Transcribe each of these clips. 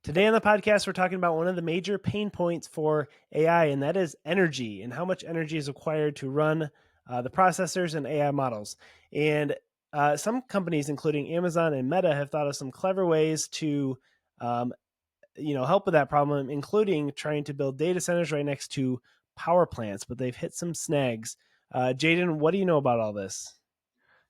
Today on the podcast, we're talking about one of the major pain points for AI, and that is energy and how much energy is required to run the processors and AI models. And some companies, including Amazon and Meta, have thought of some clever ways to, help with that problem, including trying to build data centers right next to power plants. But they've hit some snags. Jaden, what do you know about all this?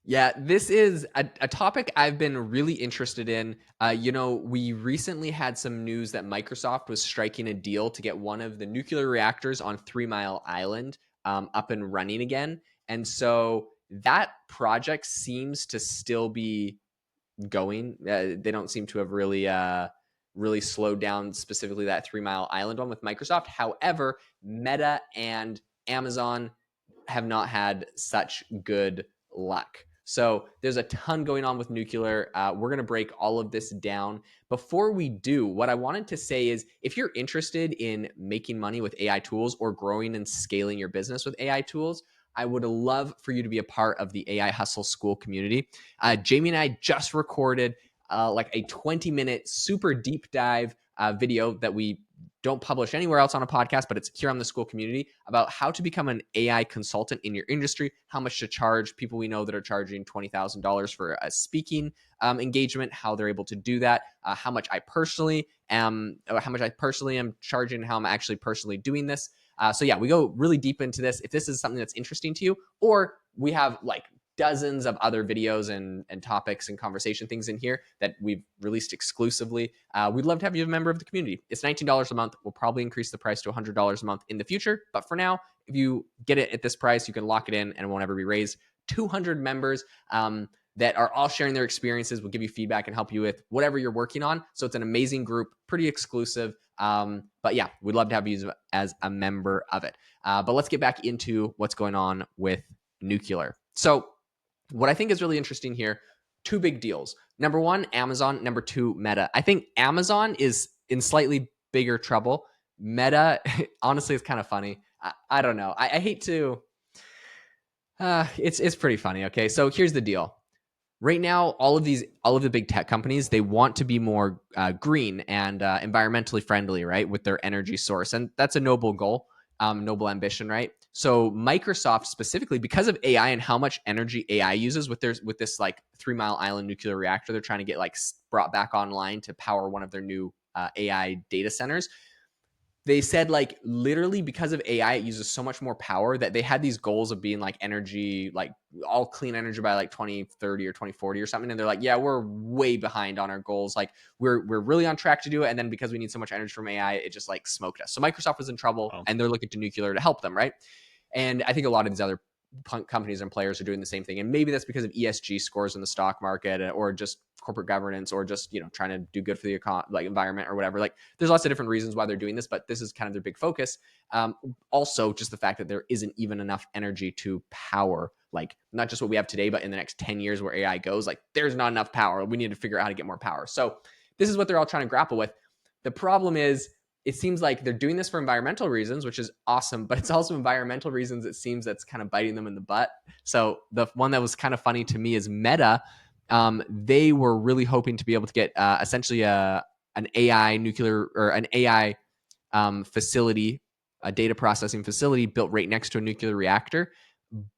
Yeah, this is a topic I've been really interested in. We recently had some news that Microsoft was striking a deal to get one of the nuclear reactors on 3 Mile Island up and running again. And so that project seems to still be going. They don't seem to have really slowed down specifically that 3 Mile Island one with Microsoft. However, Meta and Amazon have not had such good luck. So there's a ton going on with nuclear. We're going to break all of this down. Before we do, what I wanted to say is if you're interested in making money with AI tools or growing and scaling your business with AI tools, I would love for you to be a part of the AI Hustle School community. Jamie and I just recorded like a 20-minute super deep dive video that we don't publish anywhere else on a podcast, but it's here on the school community about how to become an AI consultant in your industry, how much to charge people we know that are charging $20,000 for a speaking engagement, how they're able to do that, how much I personally am charging, how I'm actually personally doing this. So yeah, we go really deep into this. If this is something that's interesting to you, or we have like dozens of other videos and topics and conversation things in here that we've released exclusively. We'd love to have you a member of the community. It's $19 a month. We'll probably increase the price to $100 a month in the future. But for now, if you get it at this price, you can lock it in and it won't ever be raised. 200 members that are all sharing their experiences, will give you feedback and help you with whatever you're working on. So it's an amazing group, pretty exclusive. But yeah, we'd love to have you as a member of it. But let's get back into what's going on with nuclear. So what I think is really interesting here, two big deals. Number one, Amazon. Number two, Meta. I think Amazon is in slightly bigger trouble. Meta, honestly, is kind of funny. I don't know. I hate to. It's pretty funny. Okay, so here's the deal. Right now, all of the big tech companies, they want to be more green and environmentally friendly, right, with their energy source, and that's a noble goal, noble ambition, right? So Microsoft specifically, because of AI and how much energy AI uses with this like 3 Mile Island nuclear reactor, they're trying to get like brought back online to power one of their new AI data centers. They said like literally because of AI, it uses so much more power that they had these goals of being like energy, like all clean energy by like 2030 or 2040 or something. And they're like, yeah, we're way behind on our goals. Like we're really on track to do it. And then because we need so much energy from AI, it just like smoked us. So Microsoft was in trouble and they're looking to nuclear to help them, right? And I think a lot of these other companies and players are doing the same thing. And maybe that's because of ESG scores in the stock market or just corporate governance or just, trying to do good for the environment or whatever. Like there's lots of different reasons why they're doing this, but this is kind of their big focus. Also just the fact that there isn't even enough energy to power, like not just what we have today, but in the next 10 years where AI goes, like there's not enough power. We need to figure out how to get more power. So this is what they're all trying to grapple with. The problem is it seems like they're doing this for environmental reasons, which is awesome, but it's also environmental reasons it seems that's kind of biting them in the butt. So the one that was kind of funny to me is Meta. They were really hoping to be able to get essentially an AI nuclear or an AI facility, a data processing facility built right next to a nuclear reactor,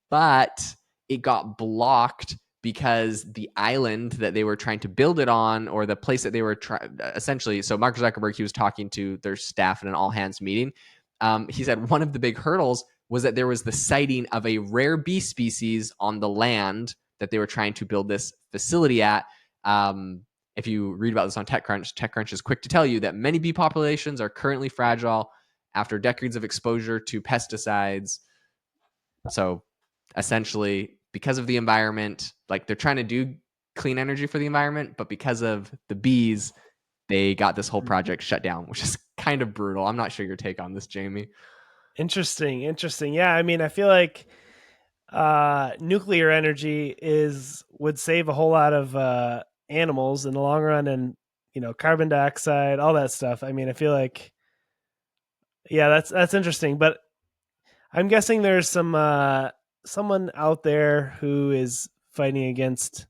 but it got blocked because the island that they were trying to build it on, or the place that they were essentially, so Mark Zuckerberg, he was talking to their staff in an all hands meeting. He said one of the big hurdles was that there was the sighting of a rare bee species on the land that they were trying to build this facility at. If you read about this on TechCrunch is quick to tell you that many bee populations are currently fragile after decades of exposure to pesticides. So essentially, because of the environment, like they're trying to do clean energy for the environment, but because of the bees, they got this whole project shut down, which is kind of brutal. I'm not sure your take on this, Jamie. Interesting. Yeah, I mean, I feel like nuclear energy would save a whole lot of animals in the long run, and carbon dioxide, all that stuff. I mean, I feel like, yeah, that's interesting. But I'm guessing there's someone out there who is fighting against.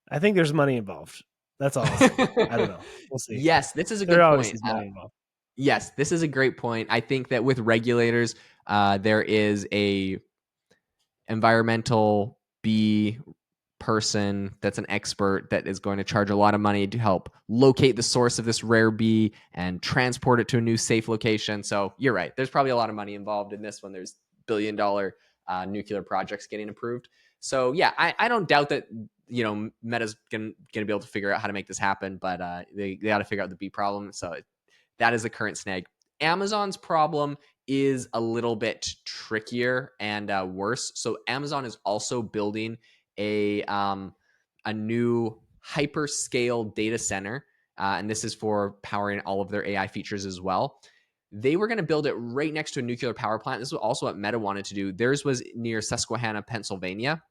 I think there's money involved. That's all I'll say. I don't know. We'll see. Yes, this is a There good always point. is money involved. Yes, this is a great point. I think that with regulators, there is a environmental bee person that's an expert that is going to charge a lot of money to help locate the source of this rare bee and transport it to a new safe location. So you're right. There's probably a lot of money involved in this one. There's billion-dollar nuclear projects getting approved. So yeah, I don't doubt that Meta's gonna be able to figure out how to make this happen, but they got to figure out the bee problem. So that is the current snag. Amazon's problem is a little bit trickier and worse. So Amazon is also building a new hyperscale data center, and this is for powering all of their AI features as well. They were going to build it right next to a nuclear power plant. This was also what Meta wanted to do. Theirs was near Susquehanna, Pennsylvania.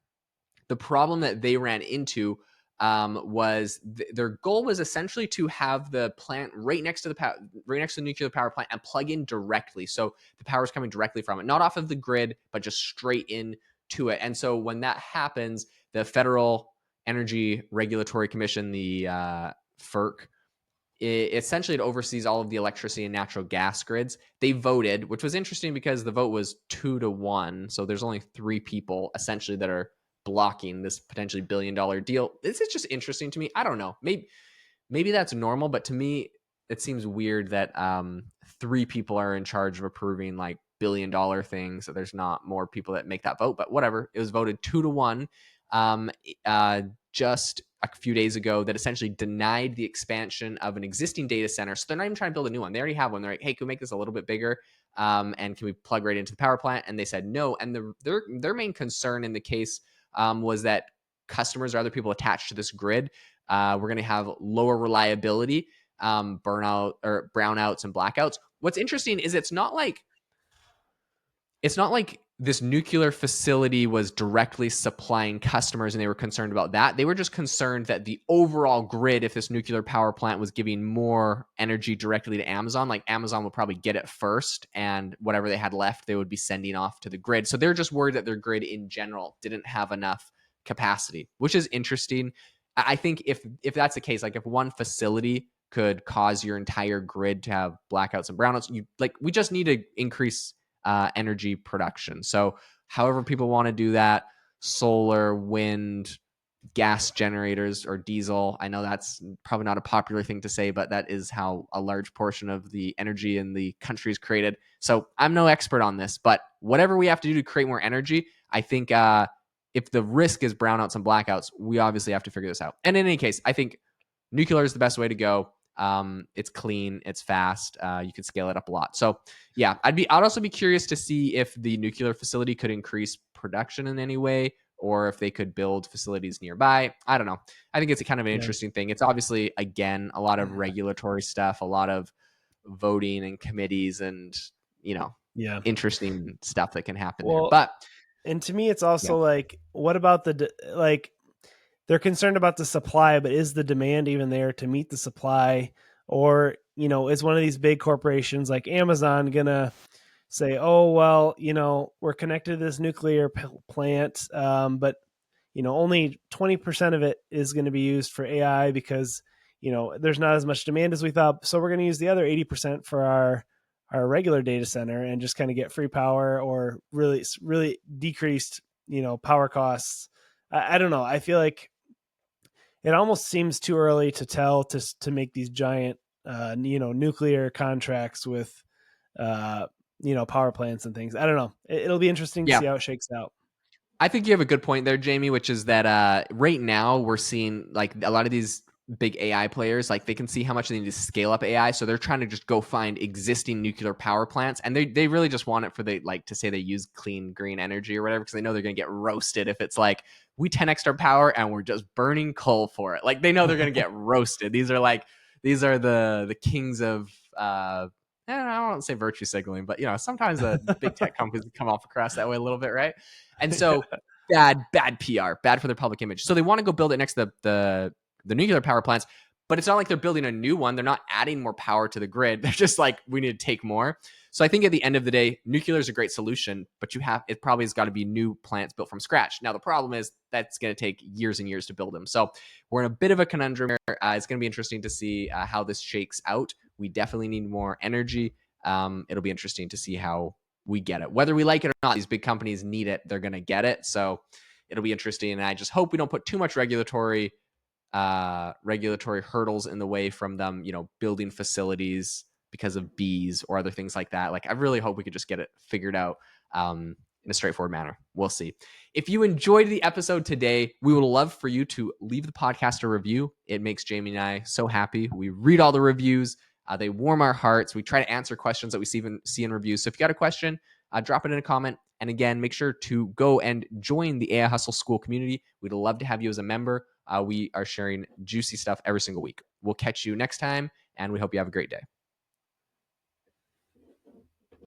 The problem that they ran into was their goal was essentially to have the plant right next to the nuclear power plant and plug in directly. So the power is coming directly from it, not off of the grid, but just straight in to it. And so when that happens, the Federal Energy Regulatory Commission, the FERC, essentially it oversees all of the electricity and natural gas grids. They voted, which was interesting because the vote was 2-1. So there's only 3 people essentially that are blocking this potentially billion-dollar deal. This is just interesting to me. I don't know. Maybe that's normal, but to me, it seems weird that 3 people are in charge of approving like billion-dollar things. So there's not more people that make that vote, but whatever. It was voted 2-1 just a few days ago that essentially denied the expansion of an existing data center. So they're not even trying to build a new one. They already have one. They're like, hey, can we make this a little bit bigger? And can we plug right into the power plant? And they said no. And their main concern in the case was that customers or other people attached to this grid we're going to have lower reliability, burnout or brownouts and blackouts. What's interesting is it's not like this nuclear facility was directly supplying customers and they were concerned about that. They were just concerned that the overall grid, if this nuclear power plant was giving more energy directly to Amazon, like Amazon would probably get it first and whatever they had left, they would be sending off to the grid. So they're just worried that their grid in general didn't have enough capacity, which is interesting. I think if that's the case, like if one facility could cause your entire grid to have blackouts and brownouts, we just need to increase energy production. So however people want to do that, solar, wind, gas generators, or diesel. I know that's probably not a popular thing to say, but that is how a large portion of the energy in the country is created. So I'm no expert on this, but whatever we have to do to create more energy, I think if the risk is brownouts and blackouts, we obviously have to figure this out. And in any case, I think nuclear is the best way to go. It's clean, it's fast. You can scale it up a lot. So yeah, I'd also be curious to see if the nuclear facility could increase production in any way, or if they could build facilities nearby. I don't know. I think it's a kind of an interesting thing. It's obviously, again, a lot of regulatory stuff, a lot of voting and committees and, interesting stuff that can happen there. But and to me, it's also like, what about they're concerned about the supply, but is the demand even there to meet the supply? Or, is one of these big corporations like Amazon going to say, oh, well, we're connected to this nuclear plant, but, only 20% of it is going to be used for AI because, there's not as much demand as we thought. So we're going to use the other 80% for our regular data center and just kind of get free power or really, really decreased, power costs. I don't know. I feel like it almost seems too early to tell to make these giant, nuclear contracts with, power plants and things. I don't know. It'll be interesting to see how it shakes out. I think you have a good point there, Jamie, which is that right now we're seeing like a lot of these big AI players, like they can see how much they need to scale up AI. So they're trying to just go find existing nuclear power plants. And they really just want it for to say they use clean green energy or whatever, because they know they're going to get roasted if it's like we 10x our power and we're just burning coal for it. Like they know they're going to get roasted. These are the kings of, I don't want to say virtue signaling, but sometimes the big tech companies come off across that way a little bit, right? And so bad PR, bad for their public image. So they want to go build it next to the nuclear power plants, but it's not like they're building a new one. They're not adding more power to the grid. They're just like, we need to take more. So I think at the end of the day, nuclear is a great solution, but it probably has got to be new plants built from scratch. Now, the problem is that's going to take years and years to build them. So we're in a bit of a conundrum here. It's going to be interesting to see how this shakes out. We definitely need more energy. It'll be interesting to see how we get it. Whether we like it or not, these big companies need it. They're going to get it. So it'll be interesting. And I just hope we don't put too much regulatory hurdles in the way from them, building facilities because of bees or other things like that. Like, I really hope we could just get it figured out in a straightforward manner. We'll see. If you enjoyed the episode today, we would love for you to leave the podcast a review. It makes Jamie and I so happy. We read all the reviews. They warm our hearts. We try to answer questions that we see in reviews. So if you got a question, drop it in a comment. And again, make sure to go and join the AI Hustle School community. We'd love to have you as a member. We are sharing juicy stuff every single week. We'll catch you next time, and we hope you have a great day.